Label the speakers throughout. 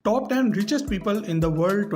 Speaker 1: Top 10 richest people in the world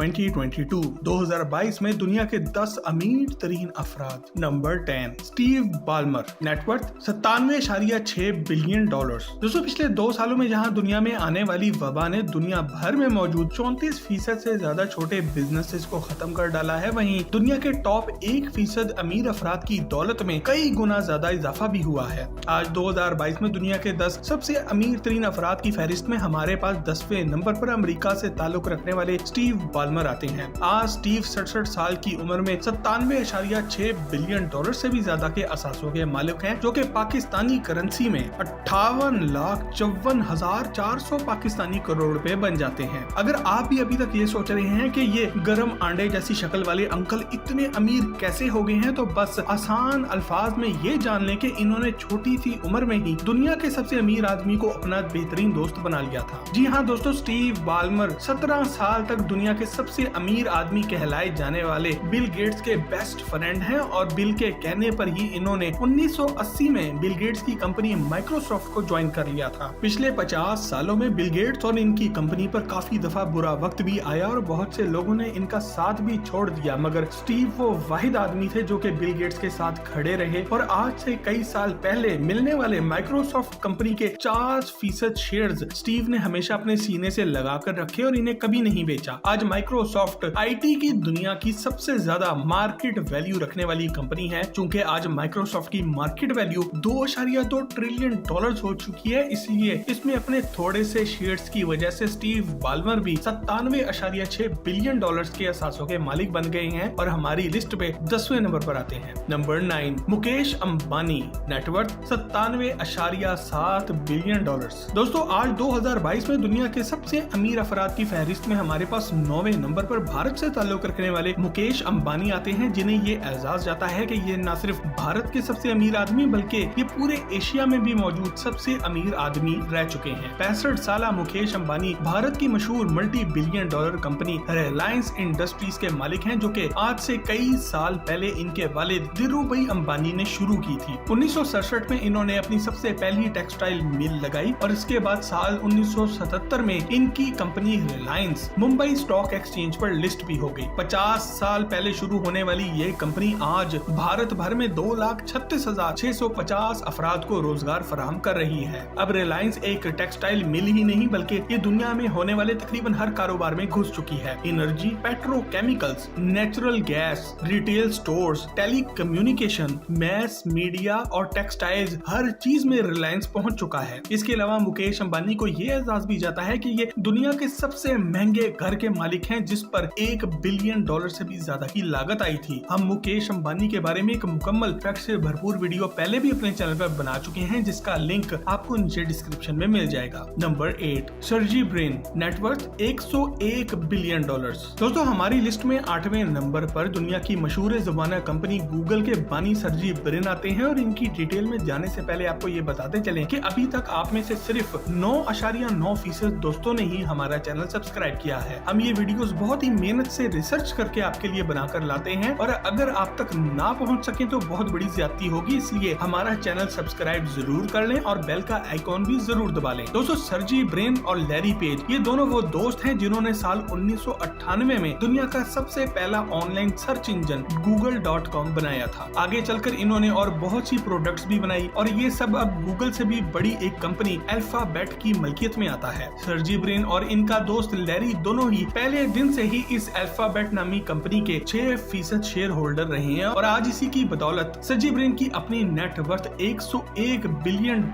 Speaker 1: 2022 में दुनिया के 10 अमीर तरीन अफराद। Number 10, Steve Ballmer, net worth 97.6 billion dollars. दोस्तों, पिछले 2 सालों में जहां दुनिया में आने वाली वबा ने दुनिया भर में मौजूद 34% से ज्यादा छोटे बिजनेसेस को खत्म कर डाला है, वहीं दुनिया के टॉप 1% अमीर अफराद की दौलत में कई गुना ज्यादा इजाफा भी हुआ है। आज 2022 में दुनिया के 10 सबसे अमीर तरीन अफराद की फहरिस्त में हमारे पास 10वें नंबर पर अमेरिका से ताल्लुक रखने वाले स्टीव बाल्मर आते हैं। आज स्टीव 67 साल की उम्र में 97.6 बिलियन डॉलर से भी ज्यादा के असासों के मालिक हैं, जो कि पाकिस्तानी करेंसी में 58,54,400 पाकिस्तानी करोड़ रुपए बन जाते हैं। अगर आप भी अभी तक ये सोच रहे हैं कि ये गरम अंडे जैसी शक्ल वाले अंकल इतने अमीर कैसे हो गए हैं, तो बस आसान अल्फाज में ये जान लें कि इन्होंने छोटी सी उम्र में ही दुनिया के सबसे अमीर आदमी को अपना बेहतरीन दोस्त बना लिया था। जी हाँ दोस्तों, स्टीव बाल्मर 17 साल तक दुनिया के सबसे अमीर आदमी कहलाए जाने वाले बिल गेट्स के बेस्ट फ्रेंड हैं और बिल के कहने पर ही इन्होंने 1980 में बिल गेट्स की कंपनी माइक्रोसॉफ्ट को ज्वाइन कर लिया था। पिछले 50 सालों में बिल गेट्स और इनकी कंपनी पर काफी दफा बुरा वक्त भी आया और बहुत से लोगों ने इनका साथ भी छोड़ दिया, मगर स्टीव वो वाहिद आदमी थे जो कि बिल गेट्स के साथ खड़े रहे और आज से कई साल पहले मिलने वाले माइक्रोसॉफ्ट कंपनी के 4% शेयर्स स्टीव ने हमेशा अपने सीने से लगा कर रखे और इन्हें कभी नहीं बेचा। आज माइक्रोसॉफ्ट आईटी की दुनिया की सबसे ज्यादा मार्केट वैल्यू रखने वाली कंपनी है। चूंकि आज माइक्रोसॉफ्ट की मार्केट वैल्यू 2.2 ट्रिलियन डॉलर्स हो चुकी है, इसलिए इसमें अपने थोड़े से शेयर्स की वजह से स्टीव बाल्मर भी 97.6 बिलियन डॉलर्स के असासों के मालिक बन गए हैं और हमारी लिस्ट पे 10वें नंबर पर आते हैं। Number 9, Mukesh Ambani, net worth 97.7 billion dollars. दोस्तों, आज 2022 में दुनिया के सबसे अमीर अफराद की फहरिस्त में हमारे पास 9वें नंबर पर भारत से ताल्लुक रखने वाले मुकेश अंबानी आते हैं, जिन्हें ये एजाज जाता है कि ये न सिर्फ भारत के सबसे अमीर आदमी बल्कि ये पूरे एशिया में भी मौजूद सबसे अमीर आदमी रह चुके हैं। 65 साल मुकेश अंबानी भारत की मशहूर multi billion dollar company Reliance industries के मालिक हैं, जो कि आज से कई साल पहले इनके वालिद धीरूभाई अंबानी ने शुरू की थी। 1967 में इन्होंने अपनी सबसे पहली टेक्सटाइल मिल लगाई और इसके बाद साल 1977 में इनकी company Reliance Mumbai stock exchange पर लिस्ट भी हो गई। 50 साल पहले शुरू होने वाली ये कंपनी आज भारत भर में 2,36,650 अफराद को रोजगार फराहम कर रही है। अब रिलायंस एक टेक्सटाइल मिल ही नहीं बल्कि ये दुनिया में होने वाले तकरीबन हर कारोबार में घुस चुकी है। Energy, petrochemicals, natural gas, retail stores, telecommunication, mess media और टेक्सटाइल्स, हर चीज में रिलायंस पहुंच चुका है। इसके अलावा मुकेश अंबानी को ये एहसास भी जाता है कि ये दुनिया के सबसे महंगे घर के मालिक हैं, जिस पर $1 बिलियन से भी ज्यादा की लागत आई थी। हम मुकेश अंबानी के बारे में एक मुकम्मल फैक्ट से भरपूर वीडियो पहले भी अपने चैनल पर बना चुके हैं, जिसका लिंक आपको नीचे डिस्क्रिप्शन में मिल जाएगा। Number 8, Sergey Brin, net worth $101 billion. दोस्तों, हमारी लिस्ट में 8वें नंबर पर दुनिया की मशहूर ज़माना कंपनी गूगल के बानी सर्जी ब्रिन आते हैं और इनकी डिटेल में जाने से पहले आपको ये बताते चलें कि अभी तक आप में से सिर्फ 9.9% दोस्तों ने ही हमारा चैनल सब्सक्राइब किया है। हम ये वीडियोस बहुत ही मेहनत से रिसर्च करके आपके लिए बनाकर लाते हैं और अगर आप तक ना पहुंच सके तो बहुत बड़ी ज्यादती होगी, इसलिए हमारा चैनल सब्सक्राइब जरूर कर लें और बेल का आइकॉन भी जरूर दबा लें। दोस्तों, सर्जी ब्रिन और लैरी पेज ये दोनों वो दोस्त हैं जिन्होंने साल 1998 में दुनिया का सबसे पहला ऑनलाइन सर्च इंजन google.com बनाया था। आगे चलकर इन्होंने और बहुत सी प्रोडक्ट्स भी बनाई और ये सब अब गूगल से भी बड़ी एक कंपनी अल्फाबेट की मलकियत में आता है। सर्जी ब्रिन और इनका दोस्त लैरी दोनों ही पहले दिन से ही इस अल्फाबेट नामी कंपनी के 6% शेयर होल्डर रहे हैं और आज इसी की बदौलत सर्जी ब्रिन की अपनी नेटवर्थ $101 बिलियन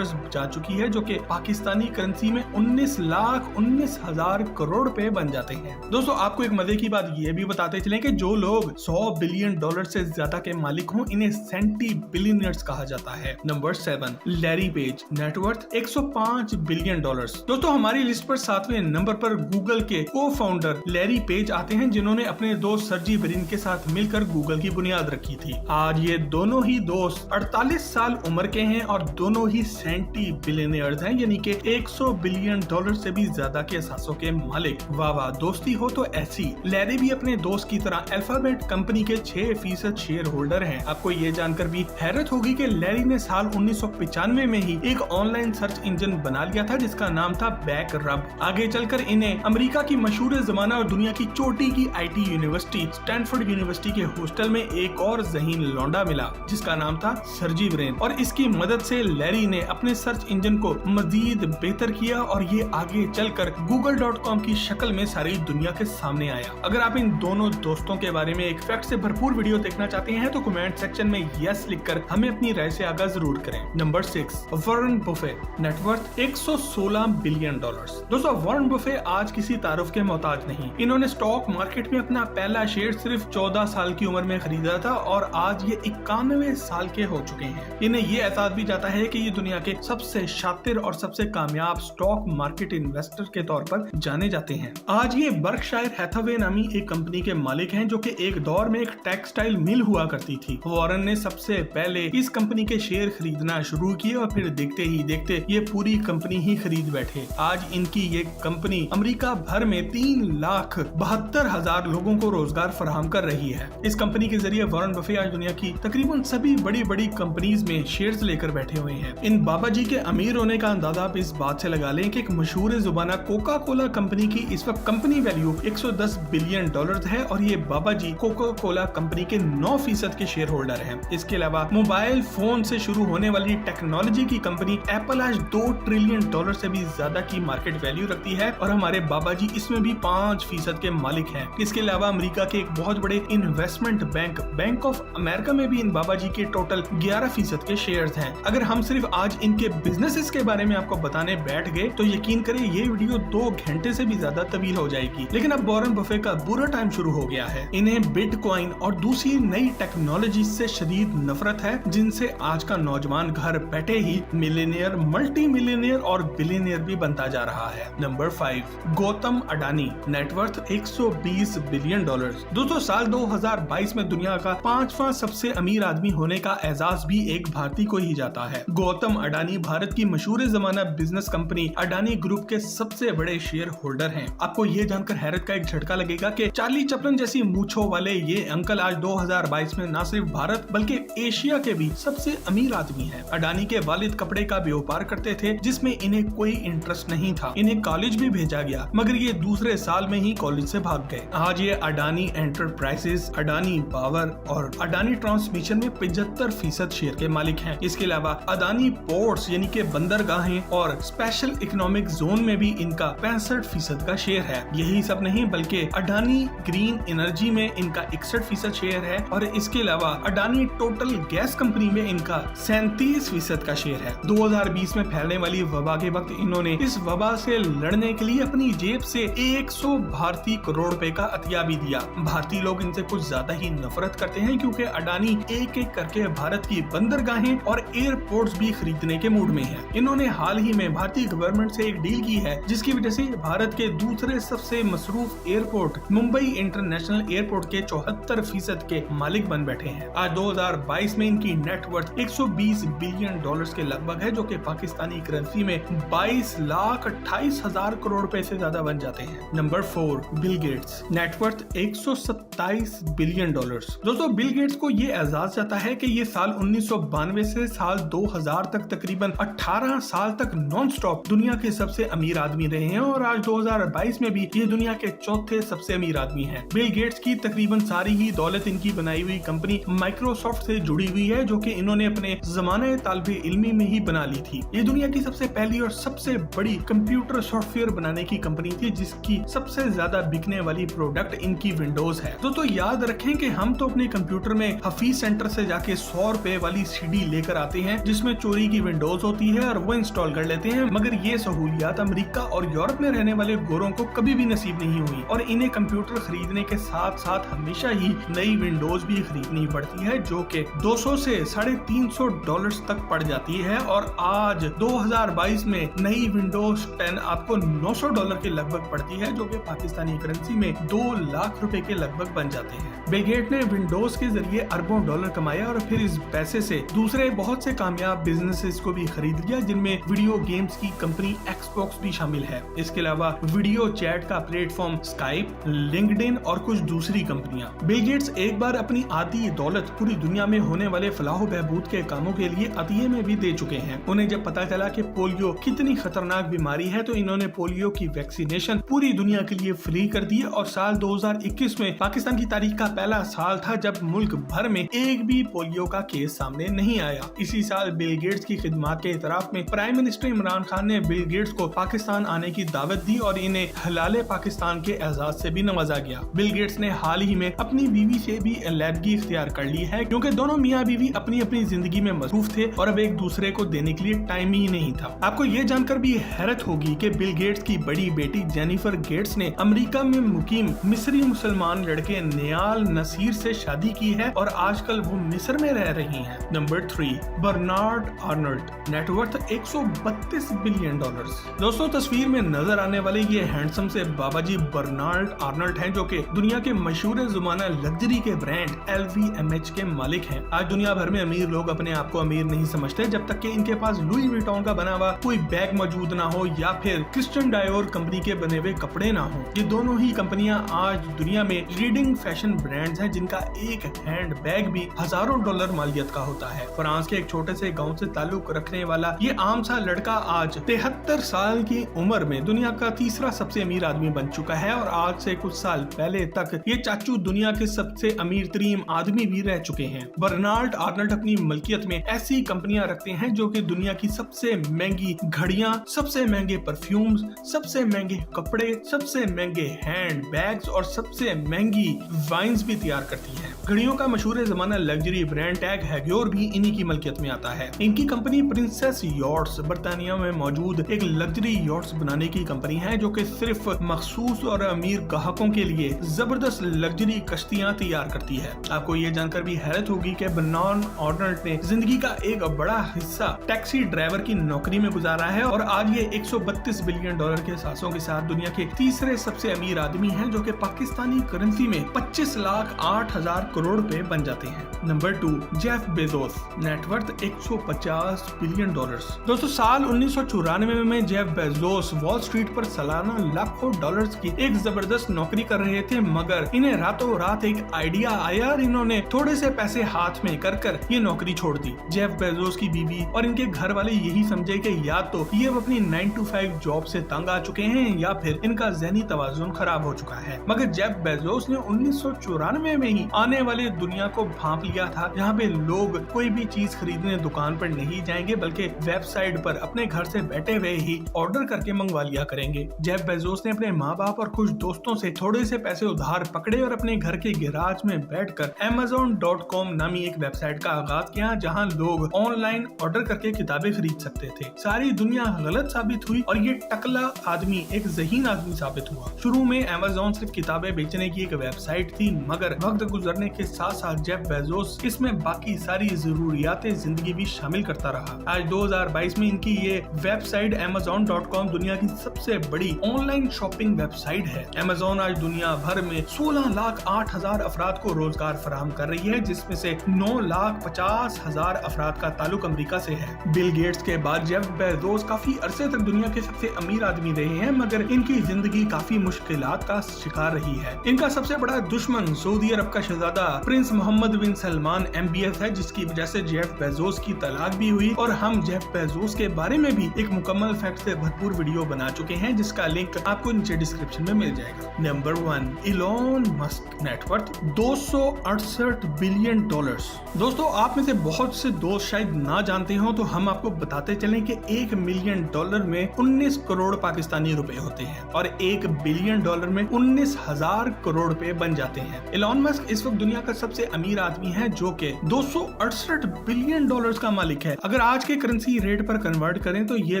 Speaker 1: जा चुकी है, जो कि पाकिस्तानी करेंसी में 19,19,000 करोड़ रुपए बन जाते हैं। दोस्तों, आपको एक मजे की बात ये भी बताते चलें कि जो लोग $100 बिलियन से ज्यादा के मालिक हों, इन्हें सेंटी बिलियनियर्स कहा जाता है। Number 7, Larry page, net worth $105 billion. दोस्तों, हमारी लिस्ट पर 7वें नंबर पर गूगल के को फाउंडर लैरी पेज आते हैं, जिन्होंने अपने दोस्त सर्जी ब्रिन के साथ मिलकर गूगल की बुनियाद रखी थी। आज ये दोनों ही दोस्त 48 साल उम्र के हैं और दोनों ही सेंटी बिलियनियर्स हैं, यानी कि $100 बिलियन से भी ज्यादा के असासों के मालिक। वाह वाह, दोस्ती हो तो ऐसी। लैरी भी अपने दोस्त की तरह अल्फाबेट कंपनी के 6% शेयर होल्डर हैं। आपको ये जानकर भी हैरत होगी कि लैरी ने साल 1995 में ही एक ऑनलाइन सर्च इंजन बना लिया था जिसका नाम था बैकरब। आगे चल चलकर इन्हें अमेरिका की मशहूर जमाना और दुनिया की चोटी की IT यूनिवर्सिटी स्टैनफोर्ड यूनिवर्सिटी के हॉस्टल में एक और ज़हीन लौंडा मिला जिसका नाम था सर्जी ब्रेन, और इसकी मदद से लैरी ने अपने सर्च इंजन को मजीद बेहतर किया और ये आगे चलकर google.com की शक्ल में सारी दुनिया के सामने आया। अगर आप इन दोनों दोस्तों के बारे में एक फैक्ट से भरपूर वीडियो देखना चाहते हैं तो कमेंट सेक्शन में यस लिखकर हमें अपनी राय से आगाह जरूर करें। Number 6, Warren Buffett, net worth $116 billion. दोस्तों वॉरेन बफे आज किसी तारुफ के मोहताज नहीं। इन्होंने स्टॉक मार्केट में अपना पहला शेयर सिर्फ 14 साल की उम्र में खरीदा था और आज ये 91 साल के हो चुके हैं। इन्हें ये एहसास भी जाता है कि ये दुनिया के सबसे शातिर और सबसे कामयाब स्टॉक मार्केट इन्वेस्टर के तौर पर जाने जाते हैं। आज ये बर्कशायर हैथवे नामी एक कंपनी के मालिक हैं जो कि एक दौर में एक टेक्सटाइल मिल हुआ करती थी। वॉरेन ने सबसे पहले इस कंपनी के शेयर खरीदना शुरू किए और फिर देखते ही देखते ये पूरी कंपनी ही खरीद बैठे। आज इनकी ये कंपनी अमेरिका भर में 3,72,000 लोगों को रोजगार फराहम कर रही है। इस कंपनी के जरिए वॉरेन बफे आज दुनिया की तकरीबन सभी बड़ी बड़ी कंपनीज में शेयर्स लेकर बैठे हुए हैं। इन बाबा जी के अमीर होने का अंदाजा आप इस बात से लगा लें कि एक मशहूर जुबाना कोका कोला कंपनी की इस वक्त कंपनी वैल्यू $110 बिलियन है और ये बाबा जी कोका कोला कंपनी के 9% के शेयर होल्डर हैं। इसके अलावा मोबाइल फोन से शुरू होने वाली टेक्नोलॉजी की कंपनी एप्पल आज $2 ट्रिलियन से भी ज्यादा की मार्केट वैल्यू रखती है और हमारे बाबा जी इसमें भी 5% के मालिक हैं। इसके अलावा अमेरिका के एक बहुत बड़े इन्वेस्टमेंट बैंक ऑफ अमेरिका में भी इन बाबा जी के टोटल 11% के शेयर्स हैं। अगर हम सिर्फ आज इनके बिजनेसेस के बारे में आपको बताने बैठ गए तो यकीन करें ये वीडियो 2 घंटे से भी ज्यादा तवील हो जाएगी। लेकिन अब वॉरेन बफे का बुरा टाइम शुरू हो गया है। इन्हें बिटकॉइन और दूसरी नई टेक्नोलॉजी से शदीद नफरत है जिनसे आज का नौजवान घर बैठे ही मिलियनियर, मल्टी मिलियनियर और बिलियनियर भी बनता जा रहा है। Number 5, Gautam Adani, net worth $120 billion. दोस्तों साल 2022 में दुनिया का 5वां सबसे अमीर आदमी होने का एजाज भी एक भारतीय को ही जाता है। गौतम अडानी भारत की मशहूर जमाना बिजनेस कंपनी अडानी ग्रुप के सबसे बड़े शेयर होल्डर हैं। आपको ये जानकर हैरत का एक झटका लगेगा कि चार्ली चैपलिन जैसी मूंछों वाले ये अंकल आज 2022 में न सिर्फ भारत बल्कि एशिया के भी सबसे अमीर आदमी हैं। अडानी के वालिद कपड़े का व्यापार करते थे जिसमें इन्हें कोई इंटरेस्ट नहीं था। इन्हें कॉलेज भी भेजा गया मगर ये दूसरे साल में ही कॉलेज से भाग गए। आज ये अडानी एंटरप्राइजेस, अडानी पावर और अडानी ट्रांसमिशन में 75% शेयर के मालिक हैं। इसके अलावा अडानी पोर्ट्स यानी कि बंदरगाहें और स्पेशल इकोनॉमिक जोन में भी इनका 65% का शेयर है। यही सब नहीं बल्कि अडानी ग्रीन एनर्जी में इनका 61% शेयर है और इसके अलावा अडानी टोटल गैस कंपनी में इनका 37% का शेयर है। 2020 में फैलने वाली वबा के वक्त इन्होंने इस वबा से लड़ने के लिए अपनी जेब से 100 भारतीय करोड़ रुपए का अतिया भी दिया। भारतीय लोग इनसे कुछ ज्यादा ही नफरत करते हैं क्योंकि अडानी एक एक करके भारत की बंदरगाहें और एयरपोर्ट्स भी खरीदने के मूड में है। इन्होंने हाल ही में भारतीय गवर्नमेंट से एक डील की है जिसकी वजह से भारत के दूसरे सबसे मसरूफ एयरपोर्ट मुंबई इंटरनेशनल एयरपोर्ट के 74% के मालिक बन बैठे हैं। आज 2022 में इनकी नेटवर्थ $120 बिलियन के लगभग है जो कि पाकिस्तानी करेंसी में 22,28,000 करोड़ रुपए से ज्यादा बन जाते हैं। Number 4, Bill Gates, net worth $127 billion. दोस्तों बिल गेट्स को ये एजाज जाता है कि ये साल 1992 से साल 2000 तक तकरीबन 18 साल तक नॉन स्टॉप दुनिया के सबसे अमीर आदमी रहे हैं और आज 2022 में भी ये दुनिया के चौथे सबसे अमीर आदमी हैं। बिल गेट्स की तकरीबन सारी ही दौलत इनकी बनाई हुई कंपनी माइक्रोसॉफ्ट से जुड़ी हुई है जो कि इन्होंने अपने जमाने तालिबे इल्मी में ही बना ली थी। ये दुनिया की सबसे पहली और सबसे बड़ी कंप्यूटर सॉफ्टवेयर बनाने की कंपनी थी जिसकी सबसे ज्यादा बिकने वाली प्रोडक्ट इनकी विंडोज है। दोस्तों याद रखें कि हम तो अपने कंप्यूटर में हफीज सेंटर से जाके 100 रुपए वाली सीडी लेकर आते हैं जिसमें चोरी की विंडोज होती है और वो इंस्टॉल कर लेते हैं, मगर ये सहूलियात अमेरिका और यूरोप में रहने वाले गोरों को कभी भी नसीब नहीं हुई और इन्हें कंप्यूटर खरीदने के साथ साथ हमेशा ही नई विंडोज भी खरीदनी पड़ती है जो कि 200 से $350 तक पड़ जाती है और आज 2022 में नई विंडोज 10 आपको $900 के लगभग पड़ती है जो कि पाकिस्तानी करेंसी में 2 लाख रुपए के लगभग बन जाते हैं। बिल गेट ने विंडोज के जरिए अरबों डॉलर कमाया और फिर इस पैसे से दूसरे बहुत से कामयाब बिजनेसेस को भी खरीद लिया जिनमें वीडियो गेम्स की कंपनी एक्सबॉक्स भी शामिल है। इसके अलावा वीडियो चैट का प्लेटफॉर्म स्काइप, लिंक्डइन और कुछ दूसरी कंपनियां। बिल गेट्स एक बार अपनी आधी दौलत पूरी दुनिया में होने वाले फलाह बहबूद के कामों के लिए अतिये में भी दे चुके हैं। उन्हें जब पता चला कि पोलियो कितनी खतरनाक बीमारी है तो इन्होंने पोलियो पोलियो की वैक्सीनेशन पूरी दुनिया के लिए फ्री कर दी और साल 2021 में पाकिस्तान की तारीख का पहला साल था जब मुल्क भर में एक भी पोलियो का केस सामने नहीं आया। इसी साल बिल गेट्स की खिदमत के इतराफ में प्राइम मिनिस्टर इमरान खान ने बिल गेट्स को पाकिस्तान आने की दावत दी और इन्हें हलाले पाकिस्तान के एजाज से भी नवाजा गया। बिल गेट्स ने हाल ही में अपनी बीवी से भी अलहदगी इख्तियार कर ली है क्योंकि दोनों मियाँ बीवी अपनी अपनी जिंदगी में मसरूफ थे और अब एक दूसरे को देने के लिए टाइम ही नहीं था। आपको ये जानकर भी हैरत होगी कि बिल गेट्स की बड़ी बेटी जेनिफर गेट्स ने अमेरिका में मुकीम मिस्री मुसलमान लड़के नियाल नसीर से शादी की है और आजकल वो मिस्र में रह रही हैं। Number 3, Bernard Arnault, net worth 132 billion dollars. दोस्तों, तस्वीर में नजर आने वाले ये हैंडसम से बाबा जी बर्नार्ड आर्नल्ड हैं जो कि दुनिया के मशहूर ज़माना लग्जरी के ब्रांड LVMH के मालिक हैं। आज दुनिया भर में अमीर लोग अपने आप को अमीर नहीं समझते जब तक कि इनके पास लुई विटॉन का बना हुआ कोई बैग मौजूद ना हो या फिर क्रिस्टियन डायोर कंपनी के बने हुए कपड़े ना हो। ये दोनों ही कंपनियां आज दुनिया में लीडिंग फैशन ब्रांड्स हैं जिनका एक हैंड बैग भी हजारों डॉलर मालियत का होता है। फ्रांस के एक छोटे से गांव से ताल्लुक रखने वाला ये आम सा लड़का आज 73 साल की उम्र में दुनिया का तीसरा सबसे अमीर आदमी बन चुका है और आज से कुछ साल पहले तक ये चाचू दुनिया के सबसे अमीर तरीन आदमी भी रह चुके हैं। बर्नार्ड आर्नल्ड अपनी मलकियत में ऐसी कंपनियां रखते हैं जो कि दुनिया की सबसे महंगी घड़ियां, सबसे महंगे परफ्यूम्स, सबसे महंगे कपड़े, सबसे महंगे हैंड बैग्स और सबसे महंगी वाइन्स भी तैयार करती हैं। घड़ियों का मशहूर जमाना लग्जरी ब्रांड टैग हैग्योर भी इन्हीं की मलकियत में आता है। इनकी कंपनी प्रिंसेस यॉट्स बर्तानिया में मौजूद एक लग्जरी यॉट्स बनाने की कंपनी है जो कि सिर्फ मखसूस और अमीर ग्राहकों के लिए जबरदस्त लग्जरी कश्तियां तैयार करती है। आपको ये जानकर भी हैरत होगी कि बर्नार्ड आर्नल्ड ने जिंदगी का एक बड़ा हिस्सा टैक्सी ड्राइवर की नौकरी में गुजारा है और आज ये 132 बिलियन डॉलर के सासों के साथ दुनिया के तीसरे सबसे अमीर आदमी हैं जो कि पाकिस्तानी करेंसी में 25,08,000 करोड़ रुपए बन जाते हैं। Number 2, Jeff Bezos, net worth 150 billion dollars. दोस्तों, साल 1994 में जेफ बेजोस वॉल स्ट्रीट पर सालाना लाखों डॉलर्स की एक जबरदस्त नौकरी कर रहे थे, मगर इन्हें रातों रात एक आइडिया आया और इन्होंने थोड़े से पैसे हाथ में कर ये नौकरी छोड़ दी। जेफ बेजोस की बीवी और इनके घर वाले यही समझे कि या तो ये अपनी 9 to 5 जॉब से तंग आ चुके हैं या फिर इनका ज़हनी तवाज़ुन खराब हो चुका है। मगर जेफ बेजोस ने 1994 में ही आने वाले दुनिया को भांप लिया था जहाँ पे लोग कोई भी चीज खरीदने दुकान पर नहीं जाएंगे बल्कि वेबसाइट पर अपने घर से बैठे हुए ही ऑर्डर करके मंगवा लिया करेंगे। जेफ बेजोस ने अपने माँ बाप और कुछ दोस्तों से थोड़े से पैसे उधार पकड़े और अपने घर के गैराज में बैठकर Amazon.com नामी एक वेबसाइट का आगाज किया जहाँ लोग ऑनलाइन ऑर्डर करके किताबें खरीद सकते थे। सारी दुनिया गलत साबित हुई और ये टकला आदमी एक ज़हीन आदमी साबित हुआ। शुरू में Amazon सिर्फ किताबें बेचने की एक वेबसाइट थी, मगर वक्त गुजरने के साथ साथ जेफ बेजोस इसमें बाकी सारी जरूरियात जिंदगी भी शामिल करता रहा। आज 2022 में इनकी ये वेबसाइट Amazon.com दुनिया की सबसे बड़ी ऑनलाइन शॉपिंग वेबसाइट है। Amazon आज दुनिया भर में 16,08,000 अफराद को रोजगार फराहम कर रही है, जिसमें से 9,50,000 अफराद का ताल्लुक अमेरिका से है। बिल गेट्स के बाद जेफ बेजोस काफी अरसे तक दुनिया के सबसे अमीर आदमी रहे हैं, मगर इनकी जिंदगी काफी मुश्किलात का शिकार रही है। इनका सबसे बड़ा दुश्मन सऊदी अरब का शहजादा प्रिंस मोहम्मद बिन सलमान MBS है, जिसकी वजह से जेफ बेजोस की तलाक भी हुई और हम जेफ बेजोस के बारे में भी एक मुकम्मल फैक्ट से भरपूर वीडियो बना चुके हैं जिसका लिंक आपको नीचे डिस्क्रिप्शन में मिल जाएगा। Number 1, Elon Musk, net worth 268 billion dollars. दोस्तों, आप में से बहुत से दोस्त शायद ना जानते हो तो हम आपको बताते चलें कि 1 मिलियन डॉलर में 19 करोड़ पाकिस्तानी रुपए होते हैं और 1 बिलियन डॉलर में 19,000 करोड़ रुपए बन जाते हैं। इलॉन मस्क इस वक्त दुनिया का सबसे अमीर आदमी है जो कि 268 बिलियन डॉलर्स का मालिक है। अगर आज के करेंसी रेट पर कन्वर्ट करें तो ये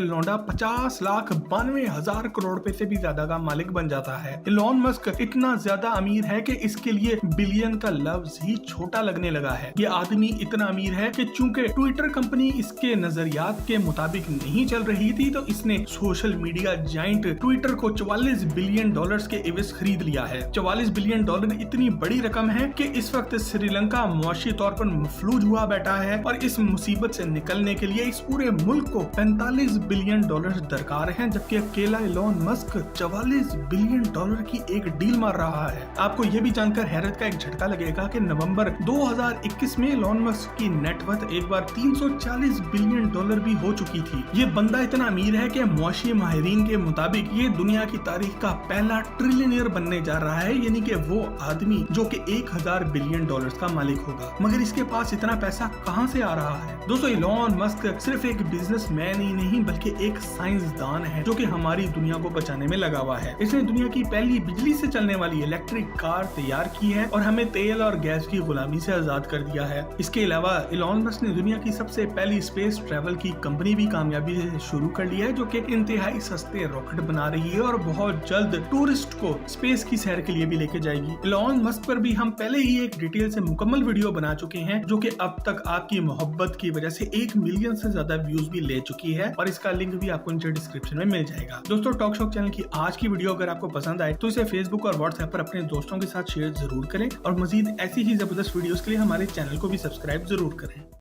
Speaker 1: लौंडा 50,92,000 करोड़ रुपए से भी ज्यादा का मालिक बन जाता है। इलॉन मस्क इतना ज्यादा अमीर है कि इसके लिए बिलियन का लफ्ज ही छोटा लगने लगा है। ये आदमी इतना अमीर है कि चूंकि ट्विटर कंपनी इसके नजरियात के मुताबिक नहीं चल रही थी तो इसने सोशल मीडिया जाइंट ट्विटर को 44 बिलियन डॉलर्स के एवज खरीद लिया है। 44 बिलियन डॉलर इतनी बड़ी रकम है कि इस वक्त श्रीलंका मुआशी तौर पर मफलूज हुआ बैठा है और इस मुसीबत से निकलने के लिए इस पूरे मुल्क को 45 बिलियन डॉलर दरकार हैं, जबकि अकेला इलॉन मस्क 44 बिलियन डॉलर की एक डील मार रहा है। आपको ये भी जानकर हैरत का एक झटका लगेगा कि नवंबर 2021 में इलॉन मस्क की नेटवर्थ एक बार 340 बिलियन डॉलर भी हो चुकी थी। ये बंदा इतना अमीर है कि मुआशी माहिरीन इनके मुताबिक ये दुनिया की तारीख का पहला ट्रिलियनियर बनने जा रहा है, यानी कि वो आदमी जो कि 1000 बिलियन डॉलर्स का मालिक होगा। मगर इसके पास इतना पैसा कहां से आ रहा है? दोस्तों, इलॉन मस्क सिर्फ एक बिजनेसमैन ही नहीं बल्कि एक साइंसदान है जो कि हमारी दुनिया को बचाने में लगा हुआ है। इसने दुनिया की पहली बिजली से चलने वाली इलेक्ट्रिक कार तैयार की है और हमें तेल और गैस की गुलामी से आजाद कर दिया है। इसके अलावा इलॉन मस्क ने दुनिया की सबसे पहली स्पेस ट्रैवल की कंपनी भी कामयाबी से शुरू कर लिया है, जो कि इंतहाई सस्ते रॉकेट बना रही है और बहुत जल्द टूरिस्ट को स्पेस की सैर के लिए भी लेके जाएगी। इलॉन मस्क पर भी हम पहले ही एक डिटेल से मुकम्मल वीडियो बना चुके हैं, जो कि अब तक आपकी मोहब्बत की वजह से 1 मिलियन से ज्यादा व्यूज भी ले चुकी है और इसका लिंक भी आपको नीचे डिस्क्रिप्शन में मिल जाएगा। दोस्तों, टॉक शॉक चैनल की आज की वीडियो अगर आपको पसंद आए तो इसे फेसबुक और व्हाट्सएप पर अपने दोस्तों के साथ शेयर जरूर करें और मजीद ऐसी ही जबरदस्त वीडियोस के लिए हमारे चैनल को भी सब्सक्राइब जरूर करें।